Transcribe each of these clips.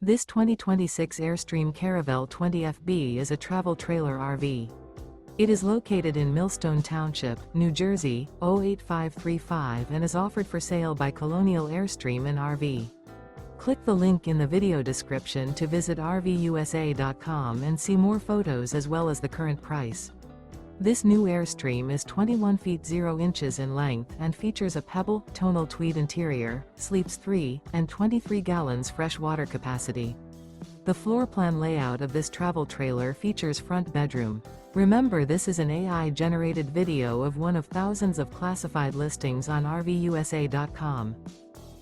This 2026 Airstream Caravel 20FB is a travel trailer RV. It is located in Millstone Township, New Jersey, 08535 and is offered for sale by Colonial Airstream RV. Click the link in the video description to visit RVUSA.com and see more photos as well as the current price. This new Airstream is 21 feet 0 inches in length and features a Pebble, Tonal Tweed interior, sleeps 3, and 23 gallons fresh water capacity. The floor plan layout of this travel trailer features front bedroom. Remember, this is an AI-generated video of one of thousands of classified listings on RVUSA.com.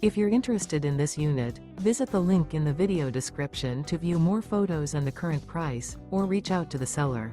If you're interested in this unit, visit the link in the video description to view more photos and the current price, or reach out to the seller.